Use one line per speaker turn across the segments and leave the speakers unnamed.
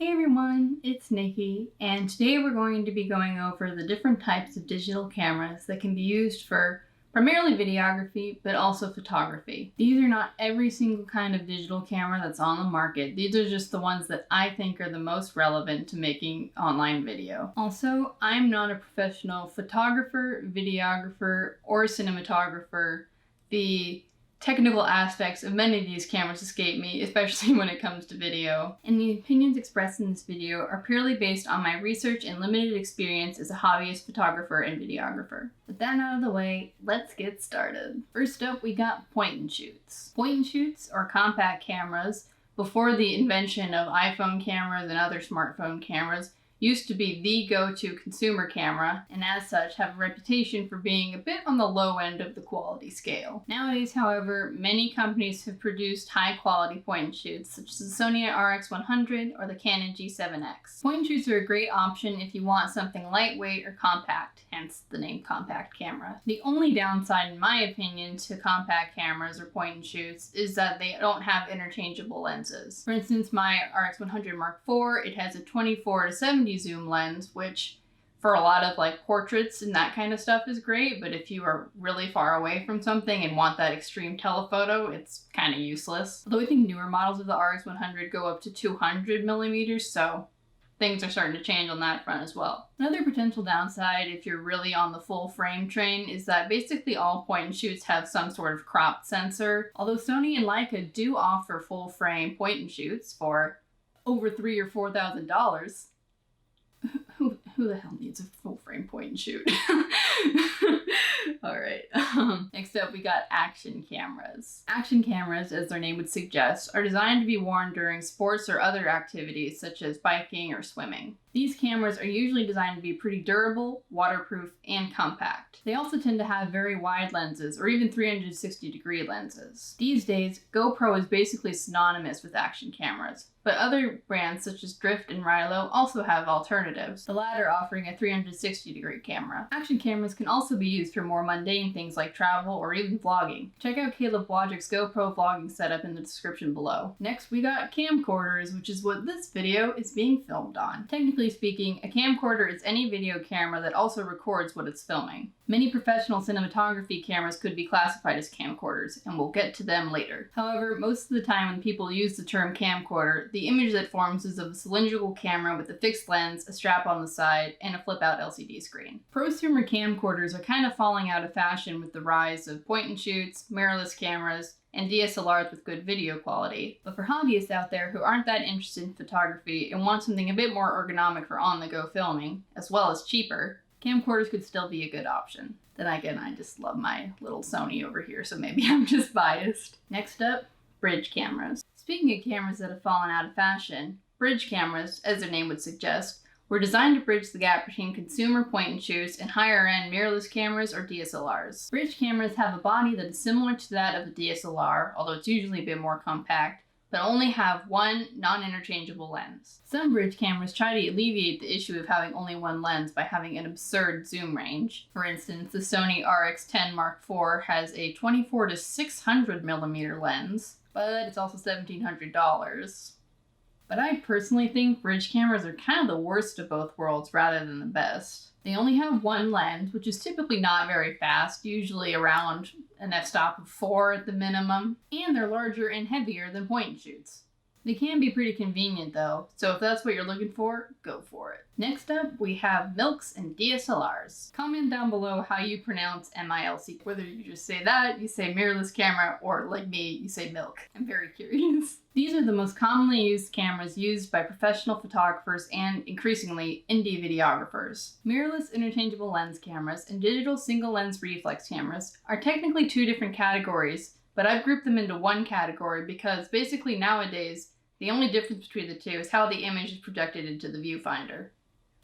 Hey everyone, it's Nikki, and today we're going to be going over the different types of digital cameras that can be used for primarily videography, but also photography. These are not every single kind of digital camera that's on the market. These are just the ones that I think are the most relevant to making online video. Also, I'm not a professional photographer, videographer, or cinematographer. The technical aspects of many of these cameras escape me, especially when it comes to video. And the opinions expressed in this video are purely based on my research and limited experience as a hobbyist photographer and videographer. With that out of the way, let's get started. First up, we got point and shoots. Point and shoots, or compact cameras, before the invention of iPhone cameras and other smartphone cameras, used to be the go-to consumer camera, and as such have a reputation for being a bit on the low end of the quality scale. Nowadays, however, many companies have produced high-quality point and shoots, such as the Sony RX100 or the Canon G7X. Point and shoots are a great option if you want something lightweight or compact, hence the name compact camera. The only downside, in my opinion, to compact cameras or point and shoots is that they don't have interchangeable lenses. For instance, my RX100 Mark IV, it has a 24 to 70 zoom lens, which for a lot of like portraits and that kind of stuff is great, but if you are really far away from something and want that extreme telephoto, it's kind of useless. Although I think newer models of the RX100 go up to 200 millimeters, so things are starting to change on that front as well. Another potential downside, if you're really on the full frame train, is that basically all point and shoots have some sort of cropped sensor. Although Sony and Leica do offer full frame point and shoots for over $3,000 or $4,000. Who the hell needs a full frame point and shoot? Alright, next up we got action cameras. Action cameras, as their name would suggest, are designed to be worn during sports or other activities such as biking or swimming. These cameras are usually designed to be pretty durable, waterproof, and compact. They also tend to have very wide lenses, or even 360-degree lenses. These days, GoPro is basically synonymous with action cameras, but other brands such as Drift and Rilo also have alternatives, the latter offering a 360-degree camera. Action cameras can also be used for more mundane things like travel or even vlogging. Check out Caleb Wojcik's GoPro vlogging setup in the description below. Next, we got camcorders, which is what this video is being filmed on. Technically speaking, a camcorder is any video camera that also records what it's filming. Many professional cinematography cameras could be classified as camcorders, and we'll get to them later. However, most of the time when people use the term camcorder, the image that forms is of a cylindrical camera with a fixed lens, a strap on the side, and a flip-out LCD screen. Prosumer camcorders are kind of falling out of fashion with the rise of point and shoots, mirrorless cameras, and DSLRs with good video quality. But for hobbyists out there who aren't that interested in photography and want something a bit more ergonomic for on-the-go filming, as well as cheaper, camcorders could still be a good option. Then again, I just love my little Sony over here, so maybe I'm just biased. Next up, bridge cameras. Speaking of cameras that have fallen out of fashion, bridge cameras, as their name would suggest, were designed to bridge the gap between consumer point and shoots and higher-end mirrorless cameras or DSLRs. Bridge cameras have a body that is similar to that of a DSLR, although it's usually a bit more compact, but only have one non-interchangeable lens. Some bridge cameras try to alleviate the issue of having only one lens by having an absurd zoom range. For instance, the Sony RX10 Mark IV has a 24 to 600 millimeter lens, but it's also $1,700. But I personally think bridge cameras are kind of the worst of both worlds rather than the best. They only have one lens, which is typically not very fast, usually around an f-stop of 4 at the minimum, and they're larger and heavier than point and shoots. They can be pretty convenient though, so if that's what you're looking for, go for it. Next up, we have MILCs and DSLRs. Comment down below how you pronounce MILC. Whether you just say that, you say mirrorless camera, or like me, you say MILC. I'm very curious. These are the most commonly used cameras used by professional photographers and, increasingly, indie videographers. Mirrorless interchangeable lens cameras and digital single lens reflex cameras are technically two different categories, but I've grouped them into one category because basically nowadays, the only difference between the two is how the image is projected into the viewfinder.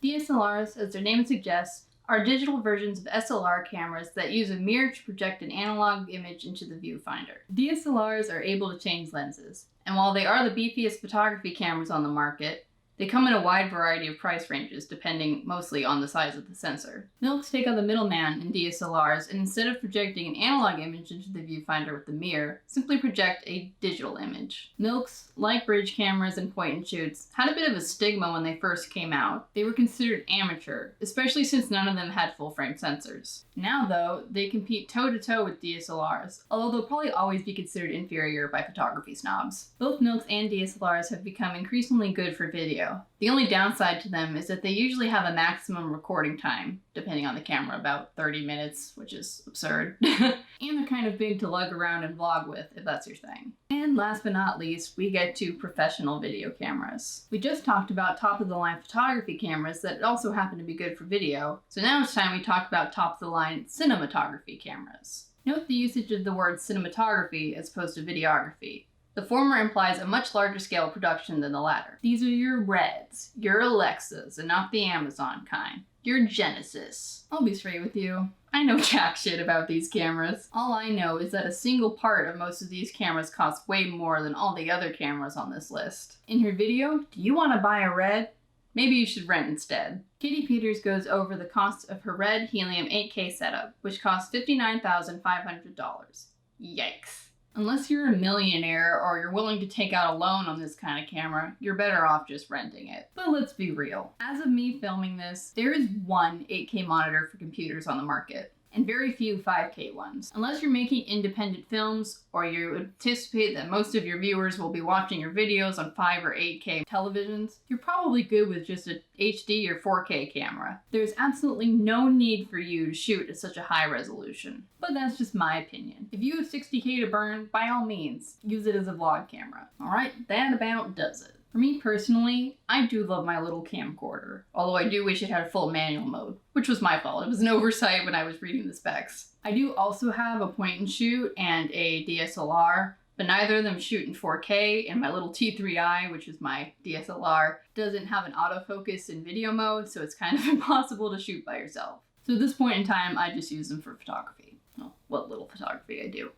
DSLRs, as their name suggests, are digital versions of SLR cameras that use a mirror to project an analog image into the viewfinder. DSLRs are able to change lenses, and while they are the beefiest photography cameras on the market, They come in a wide variety of price ranges, depending mostly on the size of the sensor. Milks take out the middleman in DSLRs, and instead of projecting an analog image into the viewfinder with the mirror, simply project a digital image. Milks, like bridge cameras and point-and-shoots, had a bit of a stigma when they first came out. They were considered amateur, especially since none of them had full-frame sensors. Now, though, they compete toe-to-toe with DSLRs, although they'll probably always be considered inferior by photography snobs. Both Milks and DSLRs have become increasingly good for video. The only downside to them is that they usually have a maximum recording time, depending on the camera, about 30 minutes, which is absurd. And they're kind of big to lug around and vlog with, if that's your thing. And last but not least, we get to professional video cameras. We just talked about top-of-the-line photography cameras that also happen to be good for video, so now it's time we talk about top-of-the-line cinematography cameras. Note the usage of the word cinematography as opposed to videography. The former implies a much larger scale of production than the latter. These are your Reds, your Alexas, and not the Amazon kind. Your Genesis. I'll be straight with you. I know jack shit about these cameras. All I know is that a single part of most of these cameras costs way more than all the other cameras on this list. In her video, do you want to buy a Red? Maybe you should rent instead. Katie Peters goes over the cost of her Red Helium 8K setup, which costs $59,500. Yikes. Unless you're a millionaire or you're willing to take out a loan on this kind of camera, you're better off just renting it. But let's be real. As of me filming this, there is one 8K monitor for computers on the market, and very few 5K ones. Unless you're making independent films, or you anticipate that most of your viewers will be watching your videos on 5 or 8K televisions, you're probably good with just a HD or 4K camera. There's absolutely no need for you to shoot at such a high resolution. But that's just my opinion. If you have 60K to burn, by all means, use it as a vlog camera. Alright, that about does it. For me personally, I do love my little camcorder, although I do wish it had a full manual mode, which was my fault. It was an oversight when I was reading the specs. I do also have a point and shoot and a DSLR, but neither of them shoot in 4K, and my little T3i, which is my DSLR, doesn't have an autofocus in video mode, so it's kind of impossible to shoot by yourself. So at this point in time, I just use them for photography. Well, what little photography I do.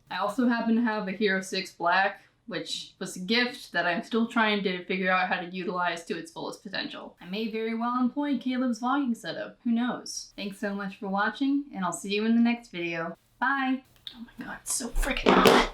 I also happen to have a Hero 6 Black, which was a gift that I'm still trying to figure out how to utilize to its fullest potential. I may very well employ Caleb's vlogging setup, who knows? Thanks so much for watching, and I'll see you in the next video. Bye! Oh my god, it's so freaking hot!